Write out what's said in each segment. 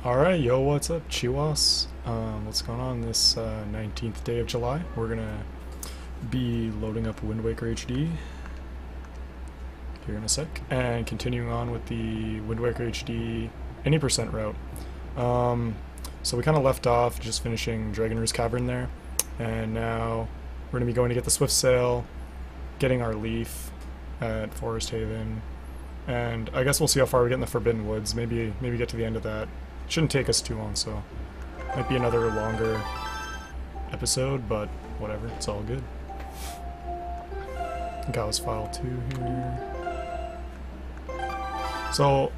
Alright, yo, what's up, Chiwas? What's going on this 19th day of July? We're gonna be loading up Windwaker HD here in a sec, and continuing on with the Windwaker HD any percent route. So we kind of left off just finishing Dragon Roost Cavern there, and now we're gonna be going to get the SwiftSail, getting our leaf at Forest Haven, and I guess we'll see how far we get in the Forbidden Woods. Maybe get to the end of that. Shouldn't take us too long, so might be another longer episode, but whatever, it's all good. Gauss file 2 here. So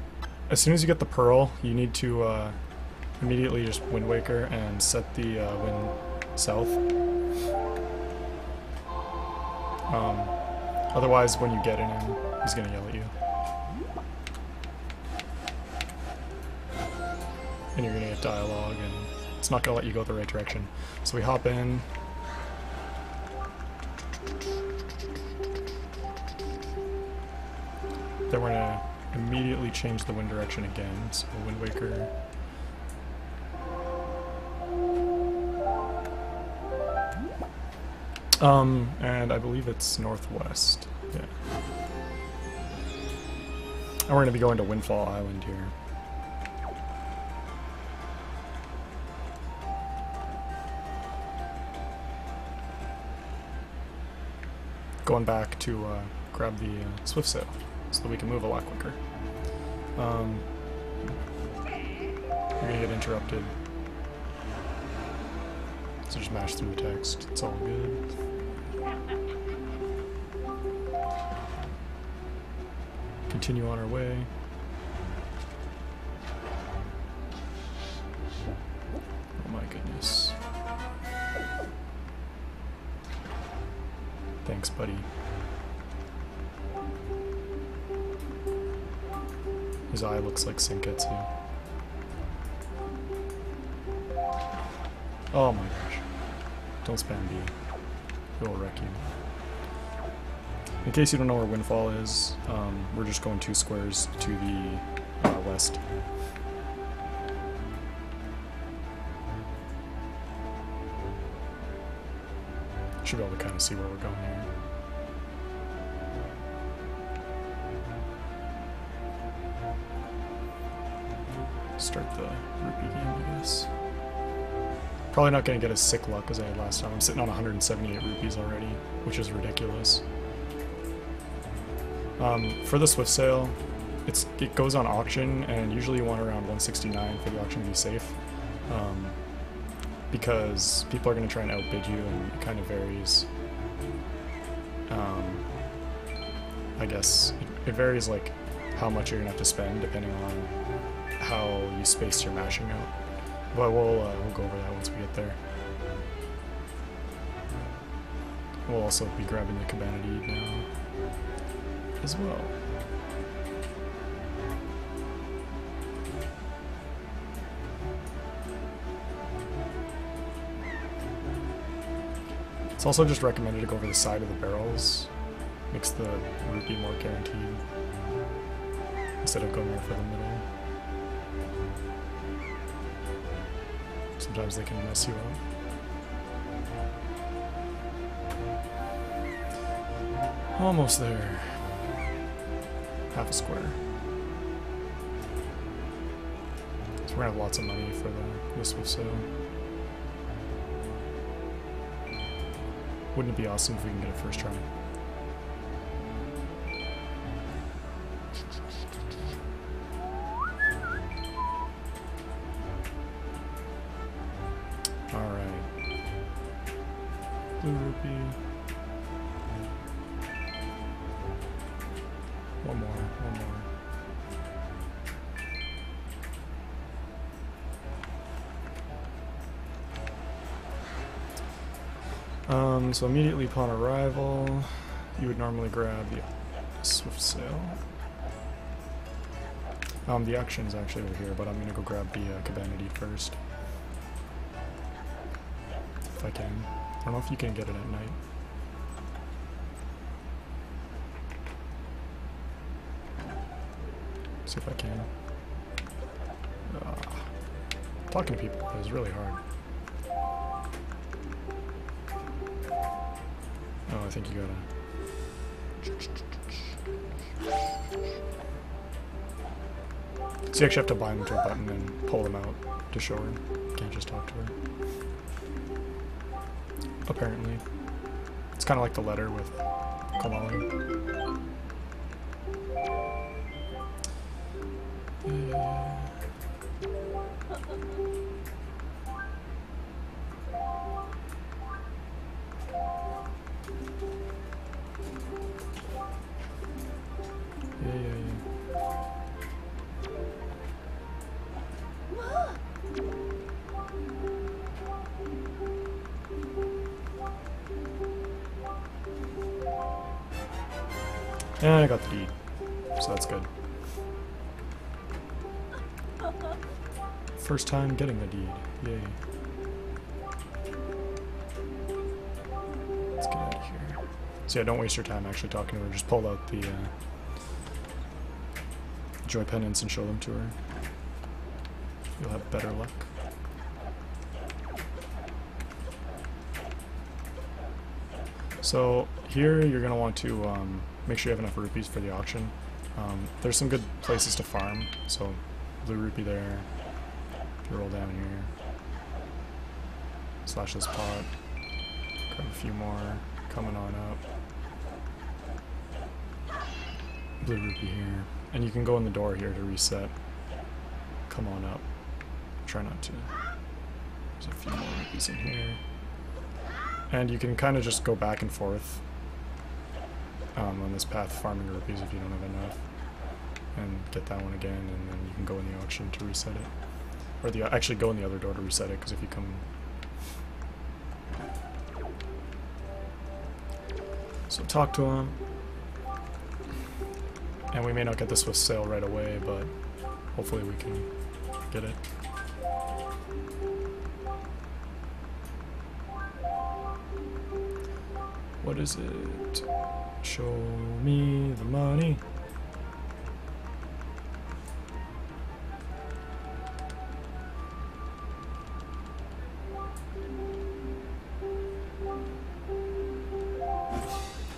as soon as you get the pearl, you need to immediately just Windwaker and set the wind south. Otherwise, when you get in him, he's gonna yell at you. And you're gonna get dialogue, and it's not gonna let you go the right direction. So we hop in. Then we're gonna immediately change the wind direction again. So Windwaker. And I believe it's northwest. Yeah. And we're gonna be going to Windfall Island here. Going back to grab the SwiftSail so that we can move a lot quicker. You're gonna get interrupted, so just mash through the text. It's all good. Continue on our way. Oh my goodness. Thanks, buddy. His eye looks like Senketsu. Oh my gosh. Don't spam B. It will wreck you. In case you don't know where Windfall is, we're just going 2 squares to the west. Should be able to kind of see where we're going here. Start the rupee game, I guess. Probably not going to get as sick luck as I had last time. I'm sitting on 178 rupees already, which is ridiculous. For the SwiftSail, it goes on auction, and usually you want around 169 for the auction to be safe. Because people are going to try and outbid you, and it kind of varies. I guess it varies like how much you're going to have to spend depending on how you space your mashing out. But we'll go over that once we get there. We'll also be grabbing the Cabana Deed now as well. It's also just recommended to go over the side of the barrels. Makes the rupee more guaranteed instead of going right for the middle. Sometimes they can mess you up. Almost there. Half a square. So we're gonna have lots of money for the SwiftSail. Wouldn't it be awesome if we can get it first try? Alright. Blue rupee. One more. So immediately upon arrival, you would normally grab the SwiftSail. The action is actually over here, but I'm gonna go grab the Cabana Deed first. If I can. I don't know if you can get it at night. See if I can. talking to people is really hard. Oh, I think you gotta... So you actually have to bind them to a button and pull them out to show her. You can't just talk to her. Apparently. It's kind of like the letter with Kamali. And I got the deed, so that's good. First time getting the deed, yay. Let's get out of here. So yeah, don't waste your time actually talking to her, just pull out the joy pendants and show them to her. You'll have better luck. So here you're going to want to make sure you have enough rupees for the auction. There's some good places to farm, so blue rupee there, you roll down here, slash this pot, grab a few more, coming on up, blue rupee here, and you can go in the door here to reset, come on up, try not to, there's a few more rupees in here, and you can kind of just go back and forth on this path farming rupees if you don't have enough, and get that one again, and then you can go in the auction to reset it, or actually go in the other door to reset it, because if you come... So talk to him, and we may not get this with SwiftSail right away, but hopefully we can get it. What is it? Show me the money.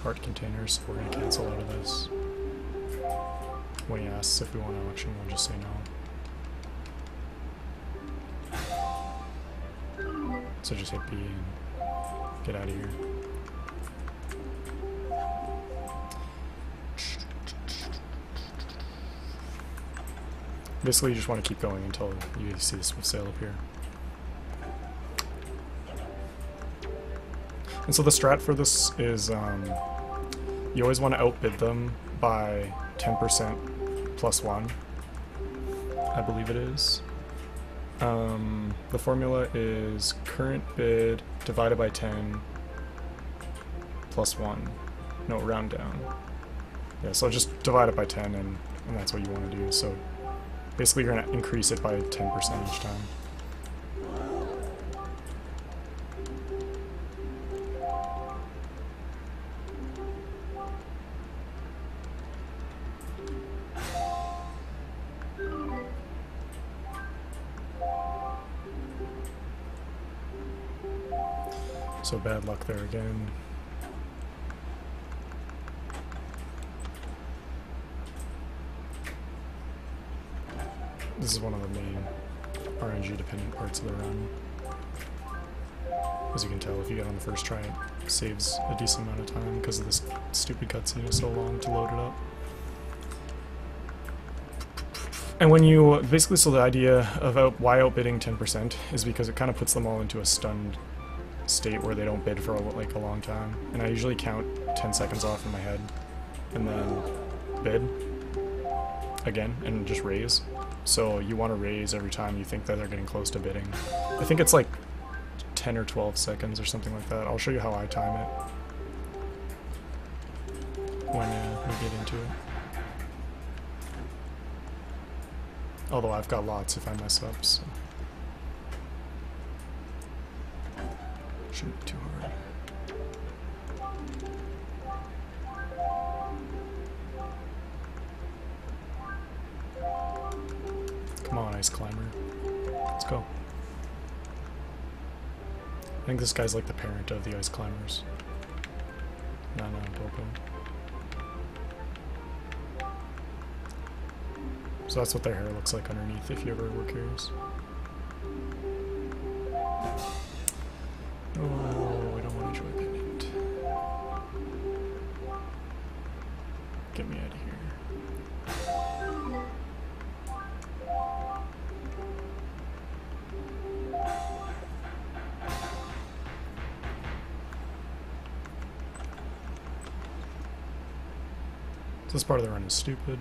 Heart containers, so we're going to cancel out of this. When he asks if we want to auction, we'll just say no. So just hit B and get out of here. Basically, you just want to keep going until you see the SwiftSail appear. And so the strat for this is you always want to outbid them by 10% plus 1, I believe it is. The formula is current bid divided by 10 plus 1. No, round down. Yeah, so just divide it by 10 and that's what you want to do. So basically you're going to increase it by 10% each time. So bad luck there again. This is one of the main RNG dependent parts of the run. As you can tell, if you get on the first try, it saves a decent amount of time because of this stupid cutscene is so long to load it up. And when you, basically, so the idea of why outbidding 10% is because it kind of puts them all into a stunned state where they don't bid for like a long time. And I usually count 10 seconds off in my head and then bid again and just raise. So you want to raise every time you think that they're getting close to bidding. I think it's like 10 or 12 seconds or something like that. I'll show you how I time it when we get into it. Although I've got lots if I mess up, so shouldn't be too hard. Come on, ice climber. Let's go. think this guy's like the parent of the ice climbers. Nana and Popo. So that's what their hair looks like underneath, if you ever were curious. Oh, I don't want to join Pennant. Get me out of here. So this part of the run is stupid.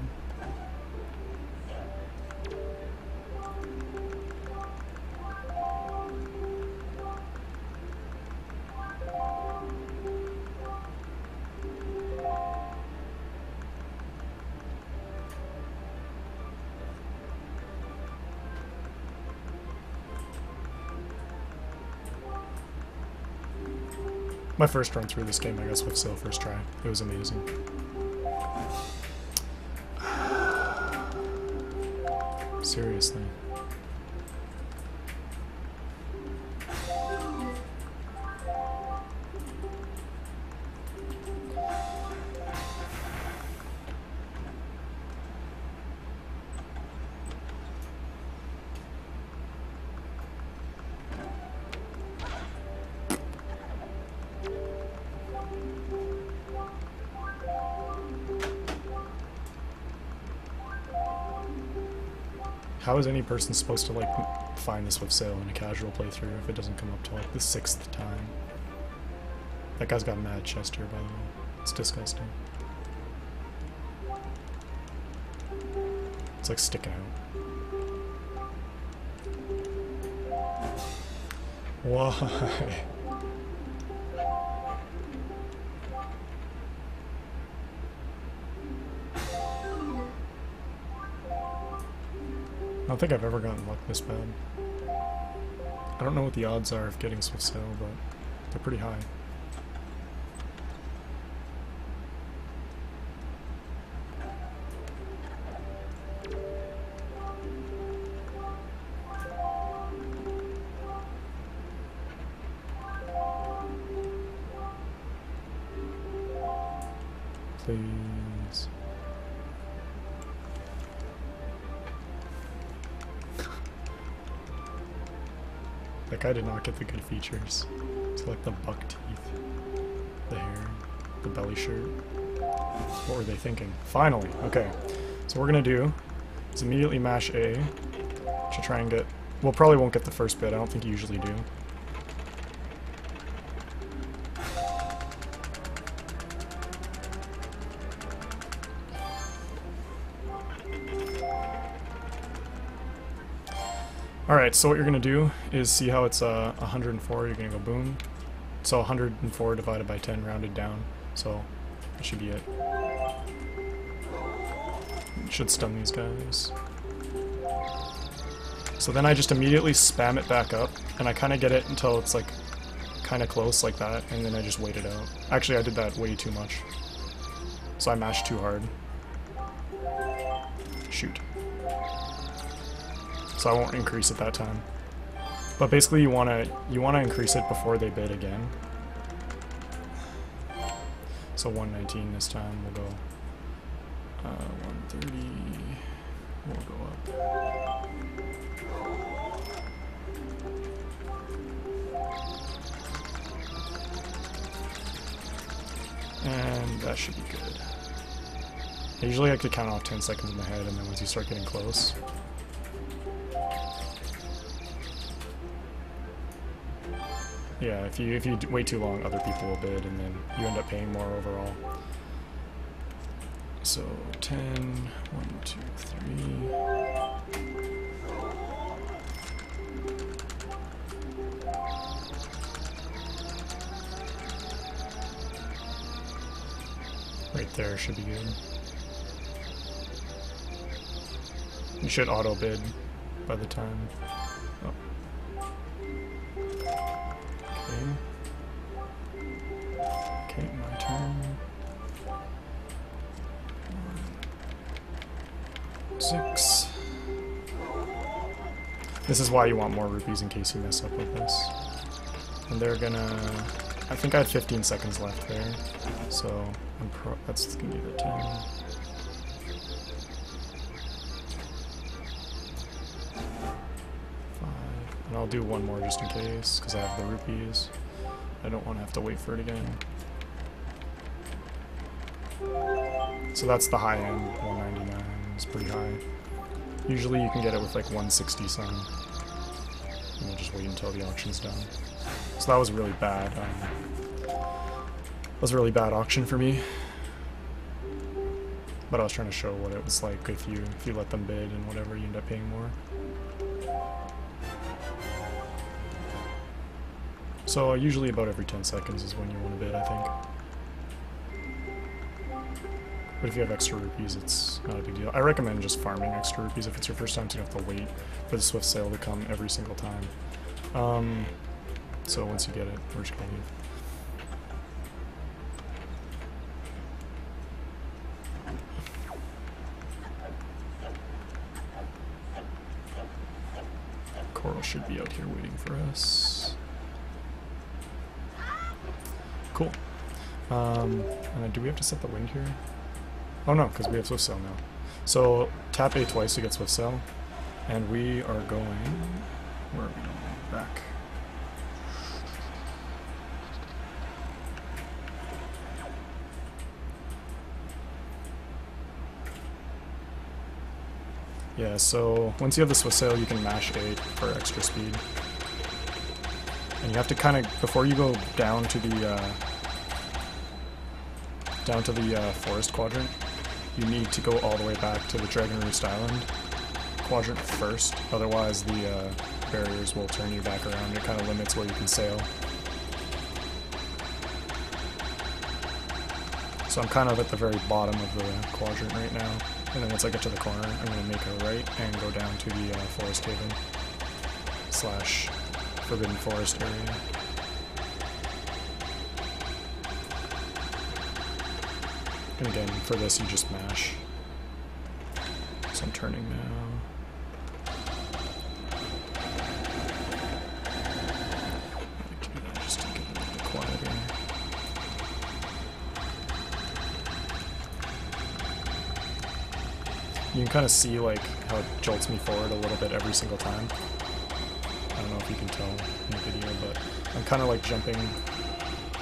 My first run through this game, I got SwiftSail first try. It was amazing. Seriously. How is any person supposed to like find the SwiftSail in a casual playthrough if it doesn't come up to like the 6th time? That guy's got mad chest here, by the way. It's disgusting. It's like sticking out. Why? I don't think I've ever gotten luck this bad. I don't know what the odds are of getting SwiftSail, but they're pretty high. Please. That guy did not get the good features. It's like the buck teeth, the hair, the belly shirt. What were they thinking? Finally! Okay. So what we're gonna do is immediately mash A to try and get... Well, probably won't get the first bit. I don't think you usually do. Alright, so what you're going to do is see how it's 104, you're going to go boom. So 104 divided by 10 rounded down, so that should be it. It should stun these guys. So then I just immediately spam it back up, and I kind of get it until it's like kind of close like that, and then I just wait it out. Actually, I did that way too much. So I mashed too hard. Shoot. So I won't increase it that time. But basically you wanna increase it before they bid again. So 119 this time, we'll go 130, we'll go up. And that should be good. Usually I could count off 10 seconds in my head, and then once you start getting close. Yeah, if you wait too long, other people will bid, and then you end up paying more overall. So 10, 1, 2, 3. Right there should be good. You should auto bid by the time. Oh. Okay, my turn. 6. This is why you want more rupees in case you mess up with this. And they're gonna... I think I had 15 seconds left there, so that's gonna be the 10. 5. And I'll do one more just in case, because I have the rupees. I don't want to have to wait for it again. So that's the high end, 199 is pretty high. Usually you can get it with like 160 some. And we'll just wait until the auction's done. So that was really bad. That was a really bad auction for me. But I was trying to show what it was like if you let them bid and whatever, you end up paying more. So usually about every 10 seconds is when you want to bid, I think. But if you have extra rupees, it's not a big deal. I recommend just farming extra rupees if it's your first time, so you don't have to wait for the SwiftSail to come every single time. So once you get it, we're just gonna leave. Coral should be out here waiting for us. Cool. And then do we have to set the wind here? Oh no, because we have SwiftSail now. So tap A twice to get SwiftSail, and we are going... Where are we going? Back. Yeah, so once you have the SwiftSail, you can mash A for extra speed. And you have to kind of, before you go down to the forest quadrant, you need to go all the way back to the Dragon Roost Island quadrant first, otherwise the barriers will turn you back around. It kind of limits where you can sail. So I'm kind of at the very bottom of the quadrant right now, and then once I get to the corner, I'm going to make a right and go down to the Forest Haven / Forbidden Forest area. And again, for this you just mash. So I'm turning now. I like to do that just to get a little bit quieter. You can kind of see like how it jolts me forward a little bit every single time. I don't know if you can tell in the video, but I'm kind of like jumping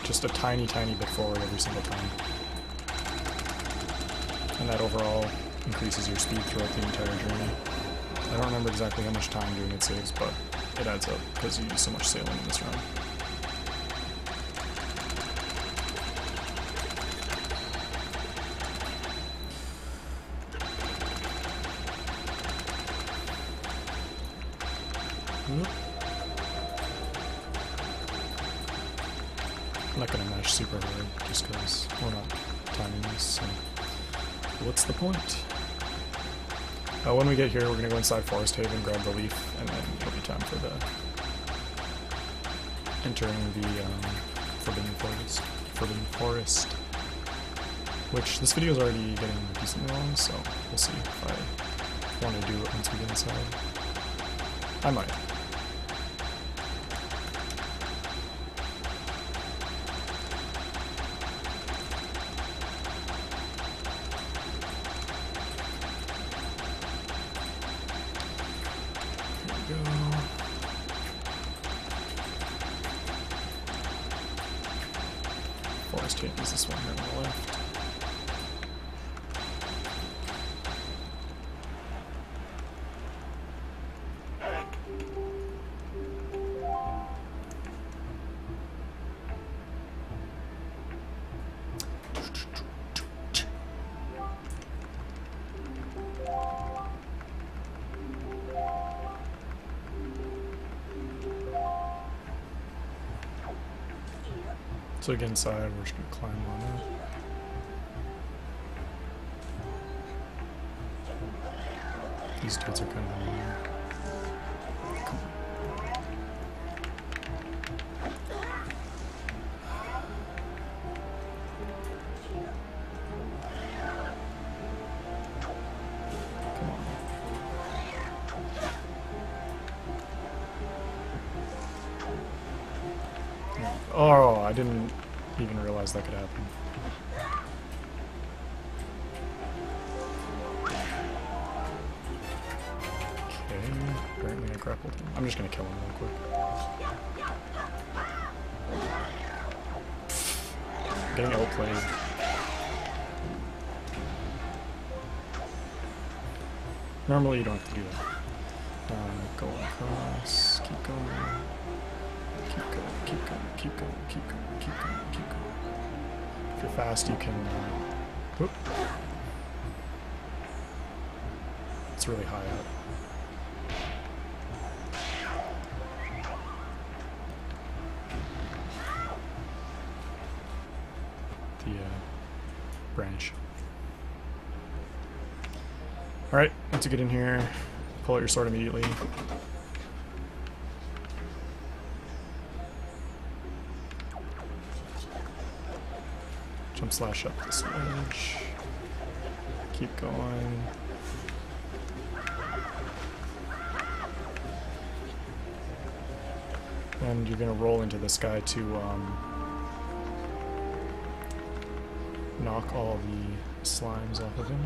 just a tiny bit forward every single time. And that overall increases your speed throughout the entire journey. I don't remember exactly how much time doing it saves, but it adds up because you do so much sailing in this run. I'm not going to mash super hard just because we're not timing this, so what's the point? When we get here, we're going to go inside Forest Haven, grab the leaf, and then it'll be time for the entering the Forbidden Forest, which this video is already getting decently long, so we'll see if I want to do it once we get inside. I might. Forest Haven is this one here on the left. So to get inside, we're just going to climb on up. These dudes are kind of annoying. Come on. Come on. Oh, I didn't even realize that could happen. Okay, apparently I grappled him. I'm just gonna kill him real quick. Getting outplayed. Normally you don't have to do that. Go across, keep going, keep going, keep going, keep going, keep going, keep going, keep going. If you're fast, you can. Whoop. It's really high up. The branch. Alright, once you get in here, pull out your sword immediately. Jump slash up this ledge. Keep going. And you're gonna roll into this guy to knock all the slimes off of him.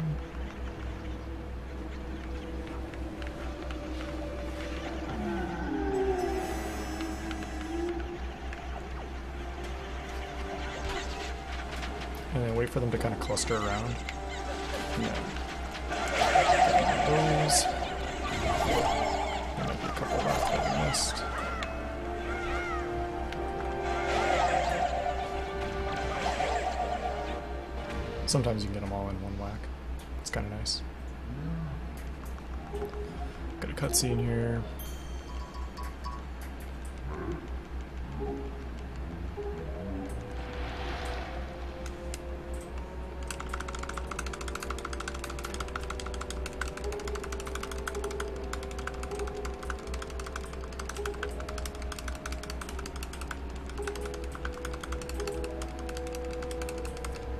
And then wait for them to kind of cluster around. Yeah. Those. There might be a couple left that we missed. Sometimes you can get them all in one whack. It's kind of nice. Got a cutscene here.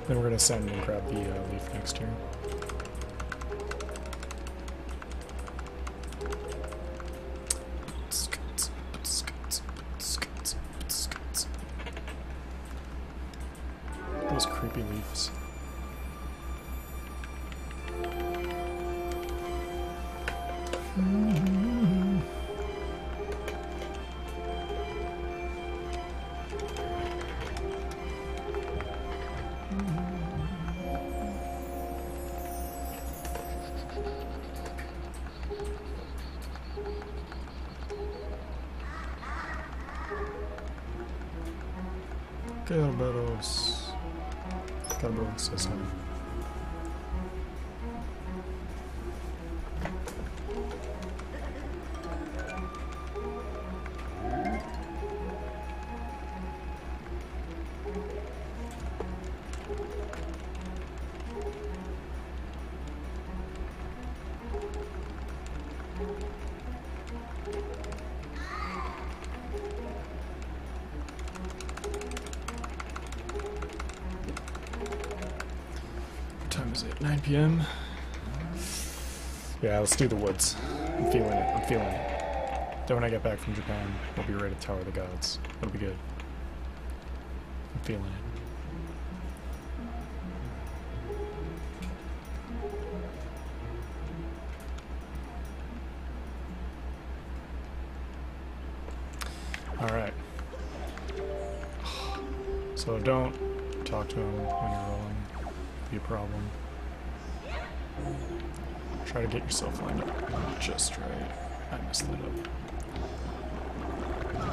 Then we're going to send and grab the leaf next turn. Those creepy leaves. Kerberos. Kerberos says no. What time is it? 9 p.m. Yeah, let's do the woods. I'm feeling it. I'm feeling it. Then when I get back from Japan, we'll be ready to Tower of the Gods. That'll be good. I'm feeling it. Alright. So don't talk to him when you're rolling. It'll be a problem. Try to get yourself lined up just right. I messed that up.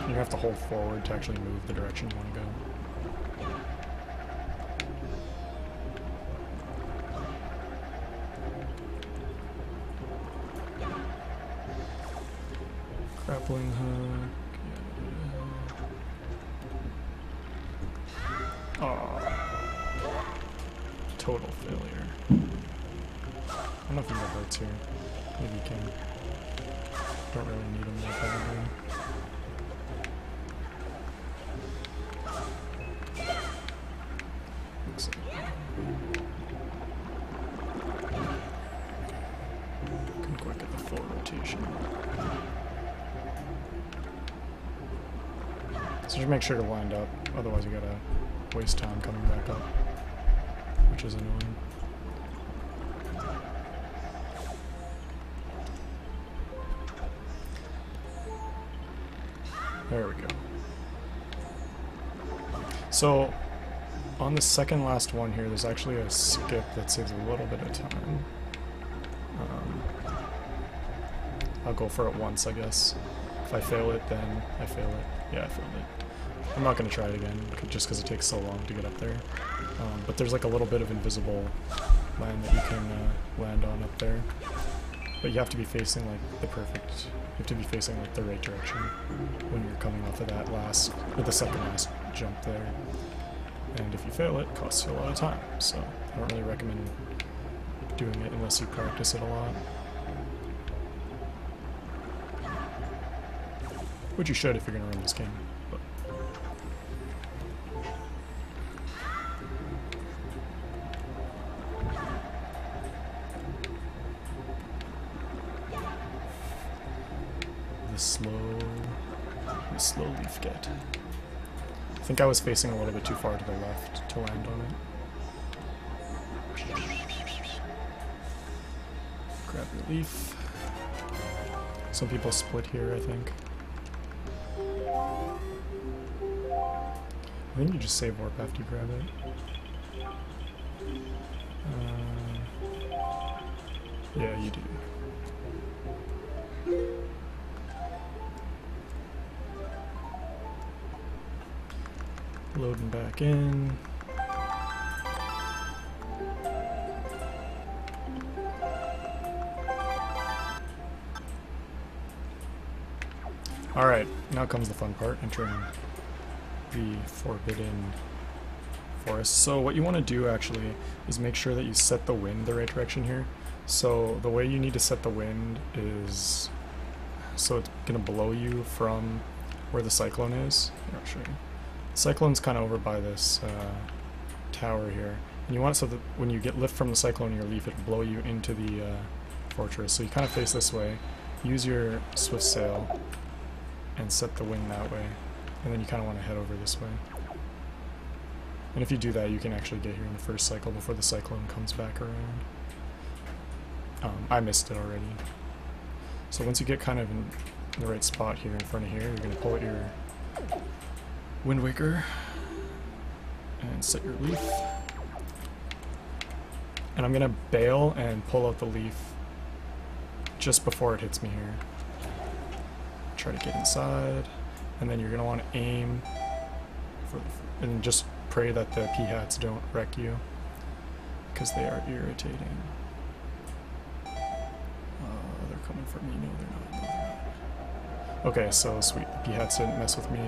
You have to hold forward to actually move the direction you want to go. Grappling hook. Oh, total failure. I don't know if he got hurts here. Maybe you can. Don't really need him that badly. Looks like couldn't quite get the full rotation. So just make sure to land up, otherwise you gotta waste time coming back up, which is annoying. There we go. So, on the second last one here, there's actually a skip that saves a little bit of time. I'll go for it once, I guess. If I fail it, then I fail it. Yeah, I failed it. I'm not going to try it again, just because it takes so long to get up there. But there's like a little bit of invisible land that you can land on up there. But you have to be facing like the perfect, you have to be facing like the right direction when you're coming off of that last, or the second last jump there. And if you fail it, it costs you a lot of time. So I don't really recommend doing it unless you practice it a lot. Which you should if you're going to run this game. But the slow leaf get. I think I was facing a little bit too far to the left to land on it. Grab your leaf. Some people split here, I think. I think you just save warp after you grab it. Yeah, you do. Loading back in. Alright, now comes the fun part, entering the Forbidden Forest. So what you want to do actually is make sure that you set the wind the right direction here. So the way you need to set the wind is so it's going to blow you from where the cyclone is. Here, I'll show you. The cyclone's kind of over by this tower here. And you want it so that when you get lift from the cyclone in your leaf, it'll blow you into the fortress. So you kind of face this way, use your SwiftSail, and set the wind that way. And then you kind of want to head over this way. And if you do that, you can actually get here in the first cycle before the cyclone comes back around. I missed it already. So once you get kind of in the right spot here in front of here, you're going to pull out your Windwaker and set your leaf. And I'm going to bail and pull out the leaf just before it hits me here. Try to get inside, and then you're going to want to aim and just pray that the p-hats don't wreck you, because they are irritating. They're coming for me. No, they're not. No, they're not. Okay, so sweet. The p-hats didn't mess with me,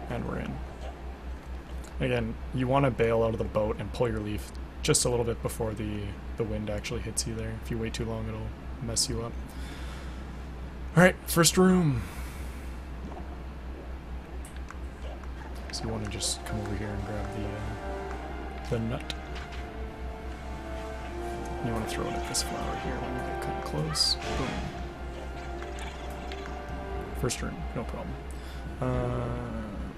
and we're in. Again, you want to bail out of the boat and pull your leaf just a little bit before the wind actually hits you there. If you wait too long, it'll mess you up. Alright, first room. So you want to just come over here and grab the nut. You want to throw it at this flower here when you get kind of close. Boom. First room, no problem.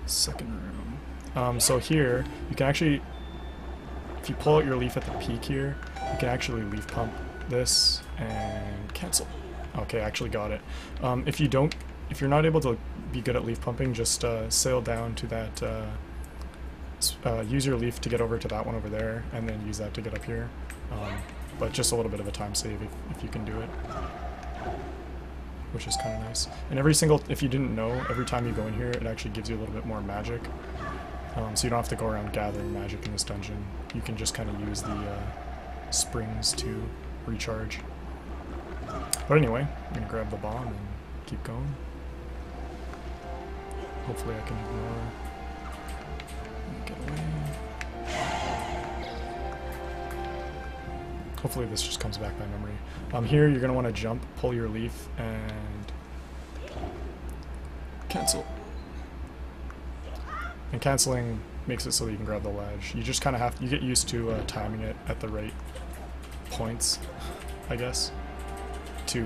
Second room. So here, you can actually, if you pull out your leaf at the peak here, you can actually leaf pump this and cancel. Okay, I actually got it. If you're not able to be good at leaf pumping, just sail down to that, use your leaf to get over to that one over there, and then use that to get up here. But just a little bit of a time save if you can do it, which is kind of nice. And if you didn't know, every time you go in here, it actually gives you a little bit more magic. So you don't have to go around gathering magic in this dungeon. You can just kind of use the springs to recharge. But anyway, I'm going to grab the bomb and keep going. Hopefully I can ignore... Get away. Hopefully this just comes back by memory. Here you're going to want to jump, pull your leaf, and cancel. And canceling makes it so that you can grab the ledge. You just kind of have to, you get used to timing it at the right points, I guess, to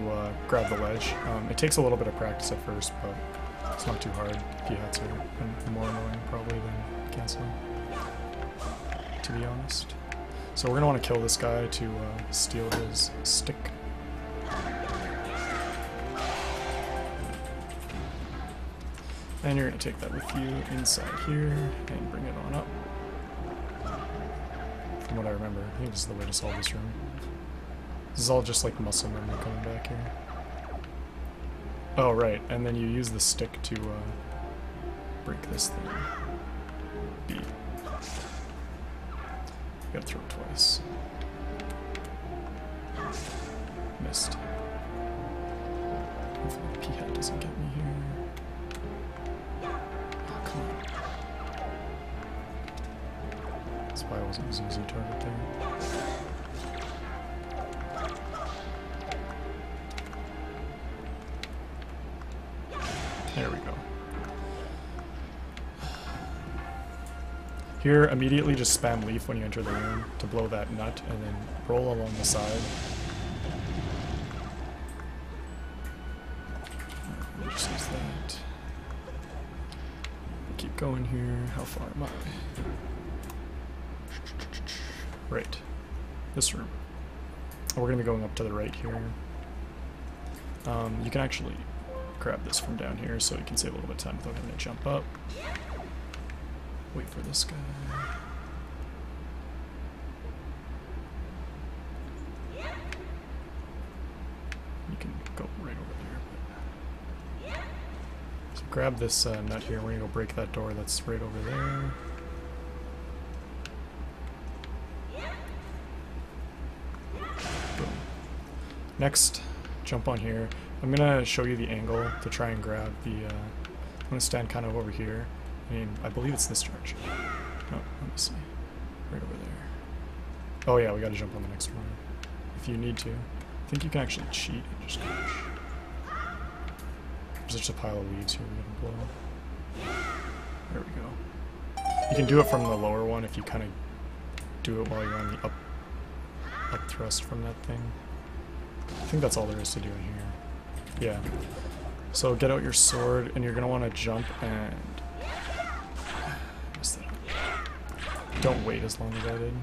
grab the ledge. It takes a little bit of practice at first, but It's not too hard. P-hats are more annoying probably than canceling, to be honest. So we're going to want to kill this guy to steal his stick. And you're going to take that with you inside here and bring it on up. From what I remember, I think this is the way to solve this room. This is all just like muscle memory coming back here. Oh, right, and then you use the stick to break this thing. B. You gotta throw it twice. Missed. Hopefully the P-hat doesn't get me here. Oh, come on. That's why I wasn't using Z target there. There we go. Here, immediately just spam leaf when you enter the room to blow that nut, and then roll along the side. Let me just use that. Keep going here. How far am I? Right. This room. We're going to be going up to the right here. You can actually grab this from down here so you can save a little bit of time without having to jump up. Wait for this guy. You can go right over there. So grab this nut here. We're going to go break that door that's right over there. Boom. Next, jump on here. I'm gonna show you the angle to try and grab the, I'm gonna stand kind of over here. I believe it's this direction. Oh, let me see. Right over there. Oh yeah, we gotta jump on the next one. If you need to. I think you can actually cheat and just crouch. There's just a pile of leaves here we can blow. There we go. You can do it from the lower one if you kind of do it while you're on the up thrust from that thing. I think that's all there is to do in here. Yeah. So get out your sword, and you're gonna want to jump and mess that up. Don't wait as long as I did.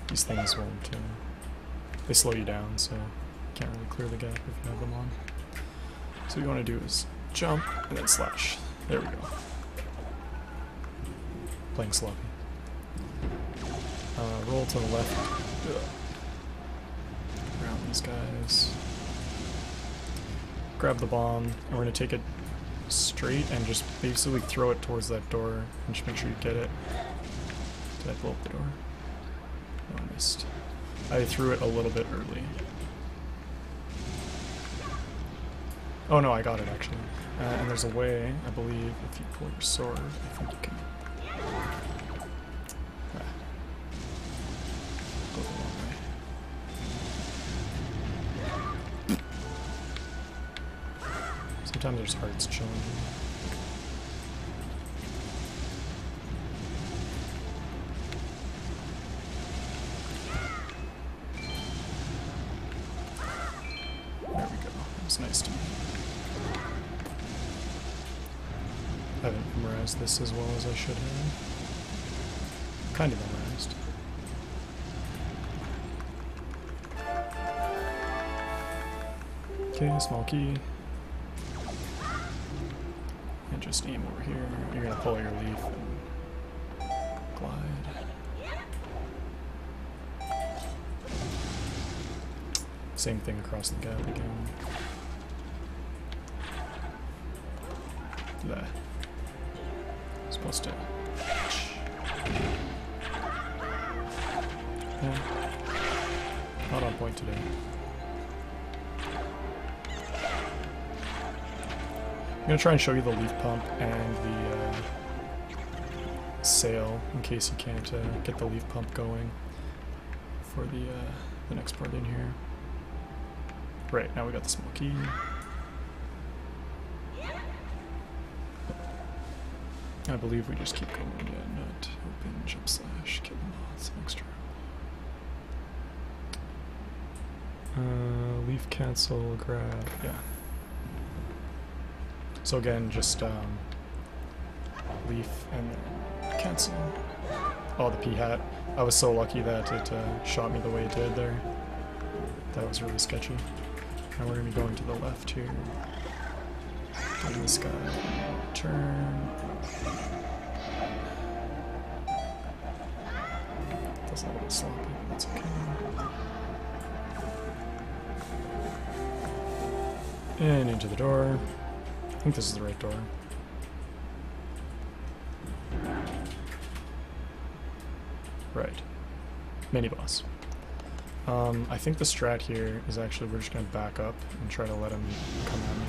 These things won't. They slow you down, so you can't really clear the gap if you have them on. So what you want to do is jump and then slash. There we go. Playing sloppy. Roll to the left. Around these guys. Grab the bomb, and we're going to take it straight and just basically throw it towards that door. And just make sure you get it. Did I blow up the door? No, I missed. I threw it a little bit early. Oh no, I got it actually. And there's a way, I believe, if you pull your sword, I think you can... Go the long way. Sometimes there's hearts chilling. There we go. That was nice to me. I haven't memorized this as well as I should have. Kind of memorized. Okay, small key. And just aim over here. You're gonna pull your leaf and glide. Same thing across the gap again. There. Supposed to. Yeah. Not on point today. I'm gonna try and show you the leaf pump and the sail in case you can't get the leaf pump going for the next part in here. Right, now we got the small key. I believe we just keep going. Yeah, nut, open, jump slash, kill moths, extra. Leaf cancel, grab, yeah. So again, just leaf and then cancel. Oh, the P-hat. I was so lucky that it shot me the way it did there. That was really sketchy. Now we're going to be going to the left here. Getting this guy. Turn. That's not a little sloppy, but that's okay. And into the door. I think this is the right door. Right. Mini boss. I think the strat here is actually we're just going to back up and try to let him come at me.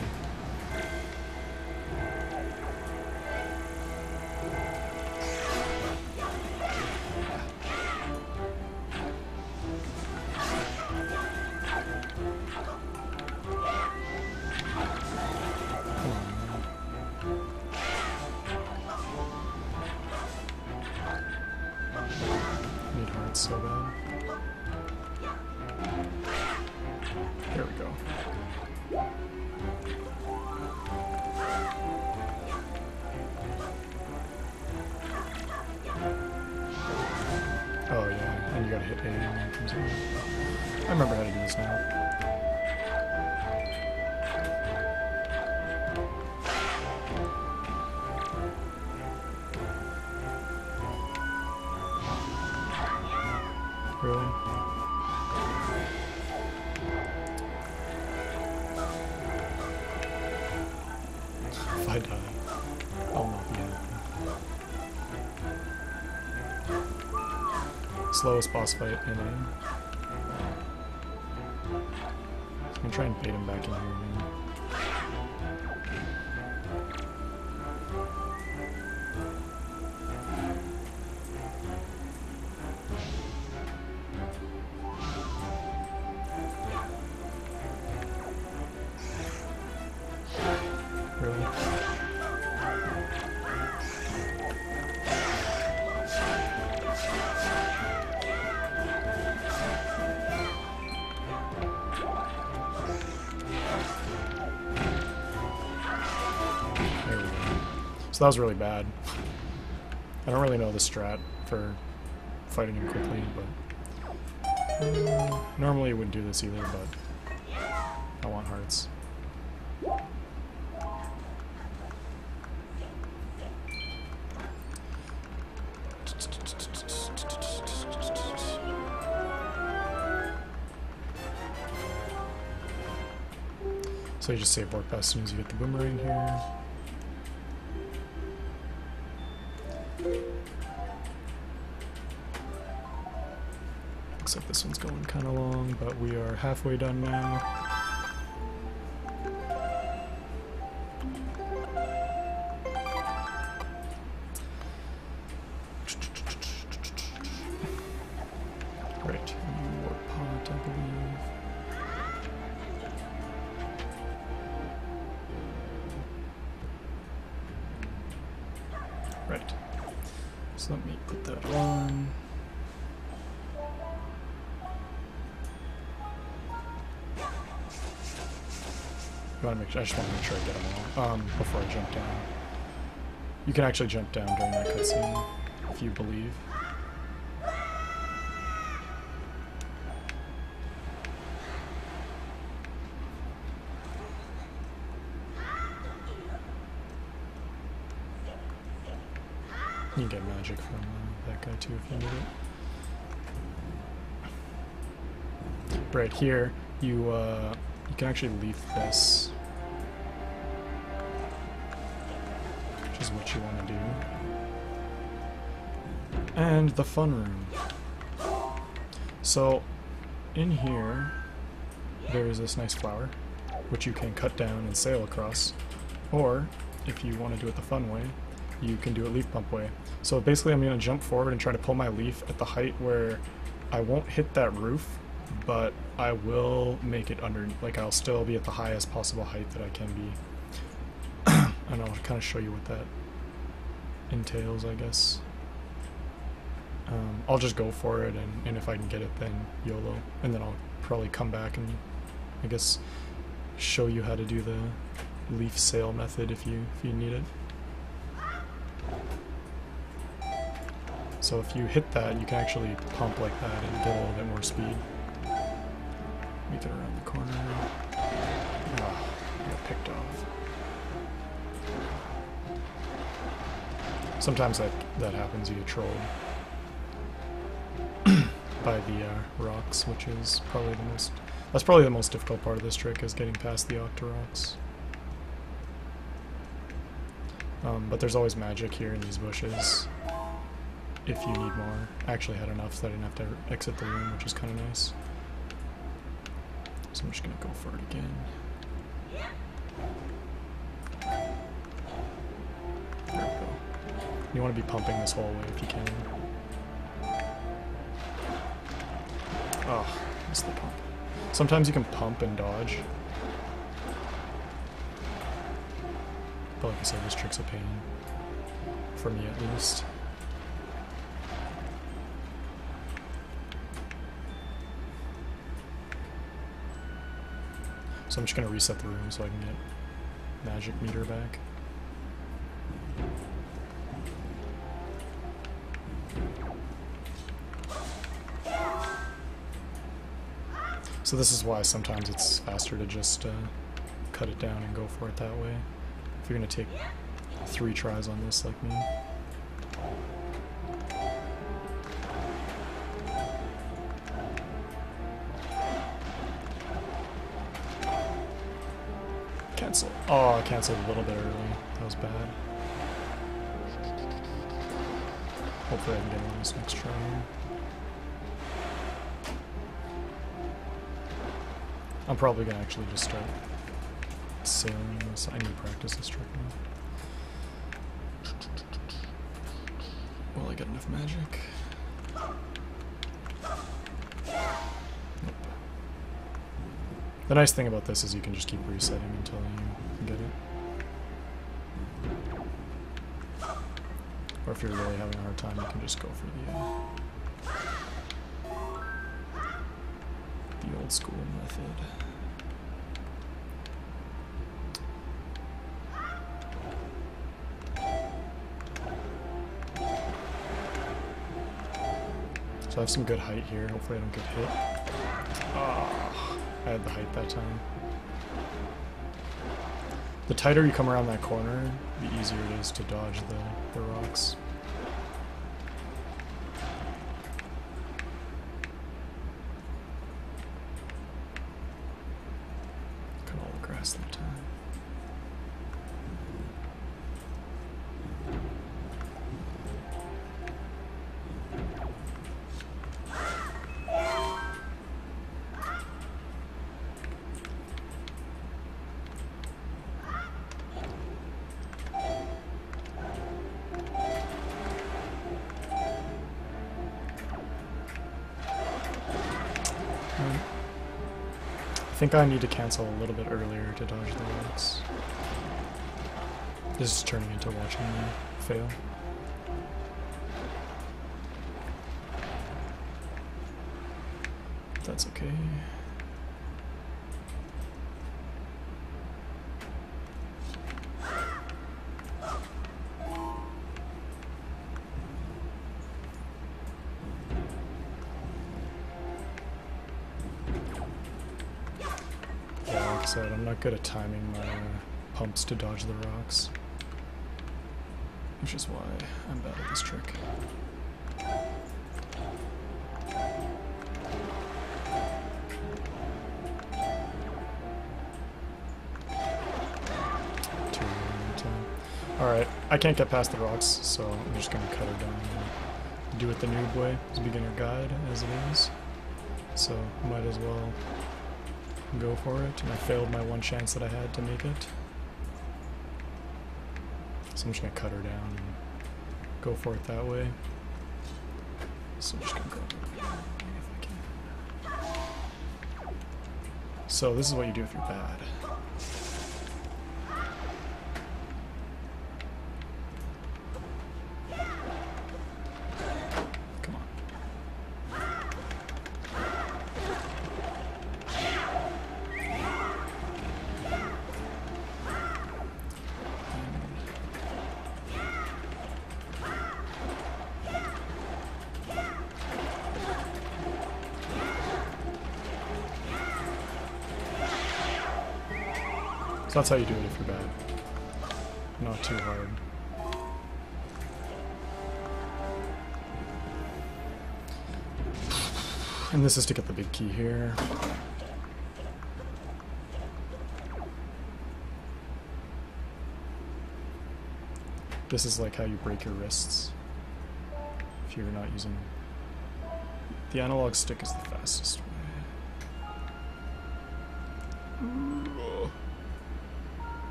Need hearts so bad. There we go. Oh yeah, and you gotta hit A when it comes in. I remember how to do this now. Really? If I die, I'll not be happy. Slowest boss fight in A. I'm gonna try and bait him back in here again. Really? There we go. So that was really bad. I don't really know the strat for fighting him quickly, but normally I wouldn't do this either, but I want hearts. So you just save warp as soon as you get the boomerang here. Looks like this one's going kind of long, but we are halfway done now. Right, warp pot, I believe. Right. So let me put that on. I just want to make sure I get them all before I jump down. You can actually jump down during that cutscene if you believe. You can get magic from that guy too if you need it. Right here, you can actually leaf this, which is what you want to do. And the fun room. So, in here, there is this nice flower, which you can cut down and sail across. Or, if you want to do it the fun way, you can do it leaf pump way. So basically I'm going to jump forward and try to pull my leaf at the height where I won't hit that roof, but I will make it under, like I'll still be at the highest possible height that I can be. And I'll kind of show you what that entails, I guess. I'll just go for it, and if I can get it, then YOLO. And then I'll probably come back and, I guess, show you how to do the leaf sail method if you need it. So if you hit that, you can actually pump like that and get a little bit more speed. Make it around the corner. Ah, I got picked off. Sometimes that happens, you get trolled by the rocks, which is probably that's probably the most difficult part of this trick, is getting past the Octorocks. But there's always magic here in these bushes if you need more. I actually had enough so I didn't have to exit the room, which is kind of nice. So I'm just going to go for it again. There we go. You want to be pumping this whole way if you can. Oh, missed the pump. Sometimes you can pump and dodge. But like I said, this trick's a pain. For me, at least. So I'm just going to reset the room so I can get magic meter back. So this is why sometimes it's faster to just cut it down and go for it that way. If you're going to take 3 tries on this like me. Cancel. Oh, I canceled a little bit early. That was bad. Hopefully I can get on this next try. I'm probably going to actually just start sailing this. I need to practice this trick now. Well, I got enough magic. Nope. The nice thing about this is you can just keep resetting until you get it. Or if you're really having a hard time, you can just go for the old school method. So I have some good height here. Hopefully I don't get hit. Oh, I had the height that time. The tighter you come around that corner, the easier it is to dodge the rocks. Cut all the grass that time. I think I need to cancel a little bit earlier to dodge the rocks. This is turning into watching me fail. That's okay. Like I said, I'm not good at timing my pumps to dodge the rocks, which is why I'm bad at this trick. Alright, I can't get past the rocks, so I'm just going to cut her down and do it the noob way. It's a beginner guide, as it is. So, might as well go for it. And I failed my one chance that I had to make it. So I'm just going to cut her down and go for it that way. So I'm just going to go if I can. So this is what you do if you're bad. Come on. So that's how you do it if you're bad. Not too hard. And this is to get the big key here. This is like how you break your wrists if you're not using... The analog stick is the fastest way.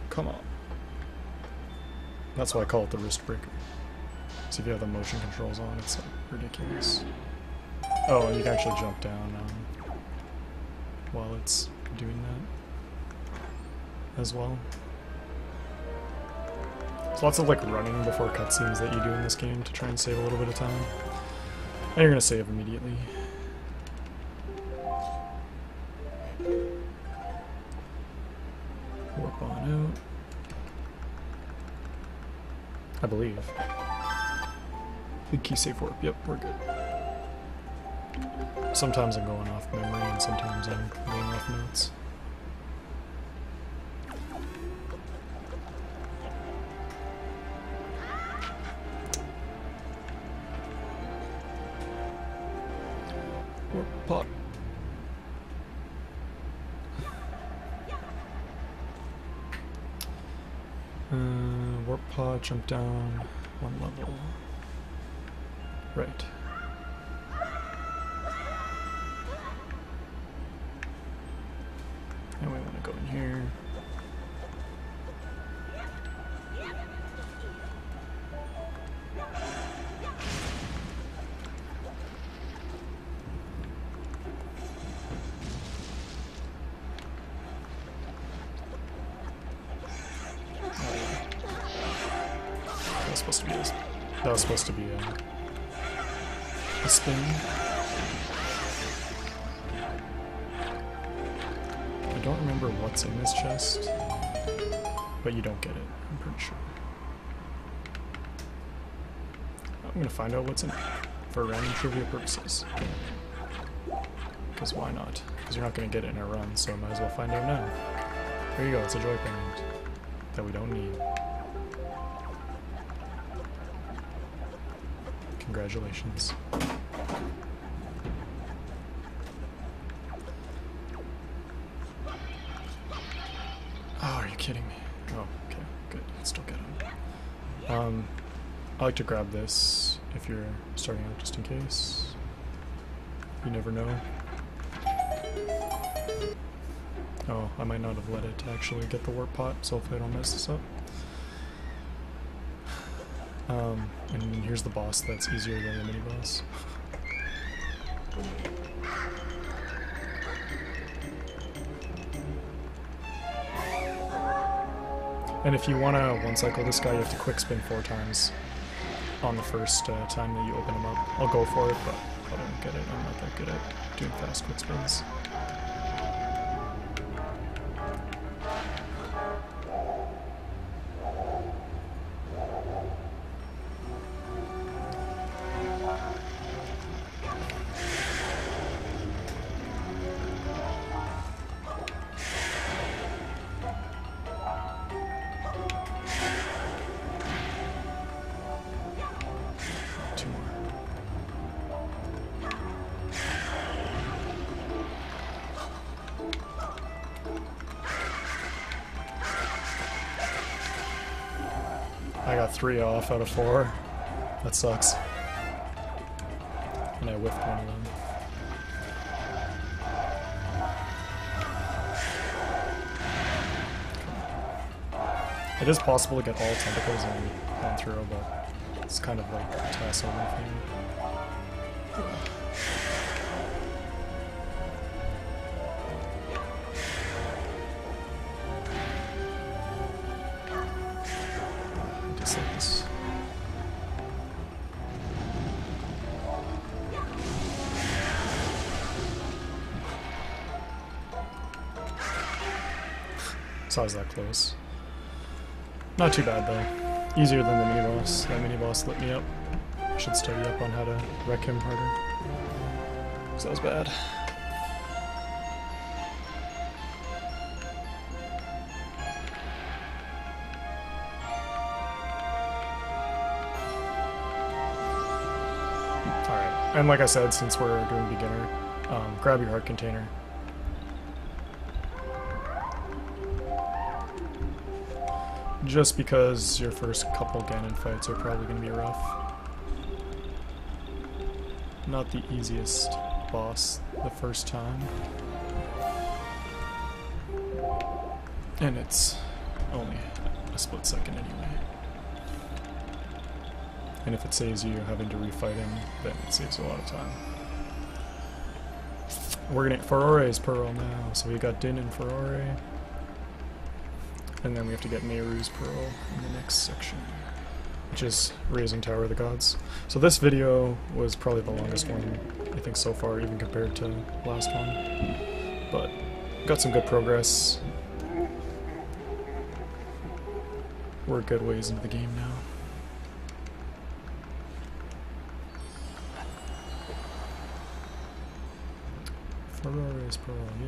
Come on. That's why I call it the wrist breaker. So if you have the motion controls on, it's like ridiculous. Oh, and you can actually jump down while it's doing that as well. There's lots of like running before cutscenes that you do in this game to try and save a little bit of time. And you're gonna save immediately. Warp on out. I believe. Big key safe warp. Yep, we're good. Sometimes I'm going off memory and sometimes I'm going off notes. Warp pot. Warp pod, jump down one level. Right. And we want to go in here. That was supposed to be a spin. I don't remember what's in this chest, but you don't get it, I'm pretty sure. I'm gonna find out what's in it for random trivia purposes. Because why not? Because you're not gonna get it in a run, so I might as well find out now. There you go, it's a joy band that we don't need. Congratulations. Oh, are you kidding me? Oh, okay, good. You can still get them. I like to grab this if you're starting out just in case. You never know. Oh, I might not have let it actually get the warp pot, so hopefully I don't mess this up. And here's the boss that's easier than the mini-boss. And if you want to one-cycle this guy, you have to quick spin 4 times on the first time that you open him up. I'll go for it, but I don't get it. I'm not that good at doing fast quick spins. I got 3 off out of 4. That sucks. And I whiffed one of them. It is possible to get all tentacles in one throw, but it's kind of like a tassel thing. This. So I was that close. Not too bad though. Easier than the mini-boss. That mini-boss lit me up. I should study up on how to wreck him harder. So that was bad. And like I said, since we're doing beginner, grab your heart container. Just because your first couple Ganon fights are probably going to be rough. Not the easiest boss the first time. And it's only a split second anyway. And if it saves you having to refight him, then it saves a lot of time. We're gonna Farore's Pearl now, so we got Din and Farore. And then we have to get Nehru's Pearl in the next section, which is Raising Tower of the Gods. So this video was probably the longest one, I think, so far, even compared to last one. But got some good progress. We're a good ways into the game now. Farore's Pearl, yeah.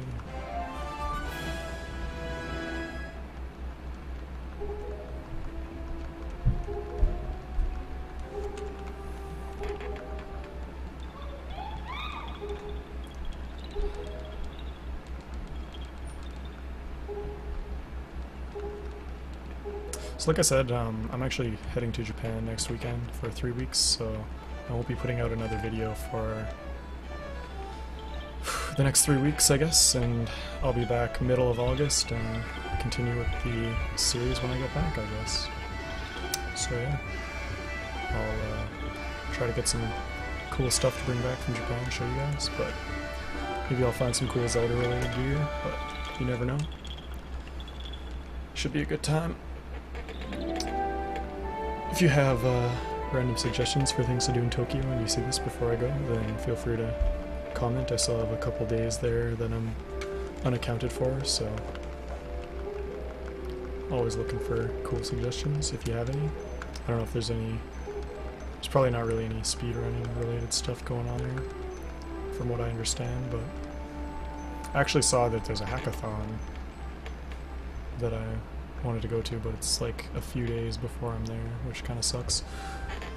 So like I said, I'm actually heading to Japan next weekend for 3 weeks, so I won't be putting out another video for the next 3 weeks, I guess, and I'll be back middle of August and continue with the series when I get back, I guess. So yeah, I'll try to get some cool stuff to bring back from Japan and show you guys, but maybe I'll find some cool Zelda related gear, but you never know. Should be a good time. If you have random suggestions for things to do in Tokyo and you see this before I go, then feel free to comment. I still have a couple days there that I'm unaccounted for, so always looking for cool suggestions if you have any. I don't know if there's any. There's probably not really any speedrunning related stuff going on there, from what I understand, but I actually saw that there's a hackathon that I wanted to go to, but it's like a few days before I'm there, which kind of sucks.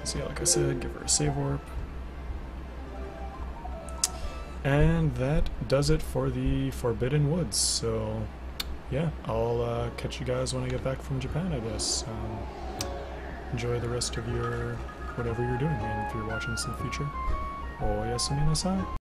So yeah, like I said, give her a save warp. And that does it for the Forbidden Woods, so yeah, I'll catch you guys when I get back from Japan, I guess. Enjoy the rest of your whatever you're doing, and if you're watching this in the future, oyasumi nasai.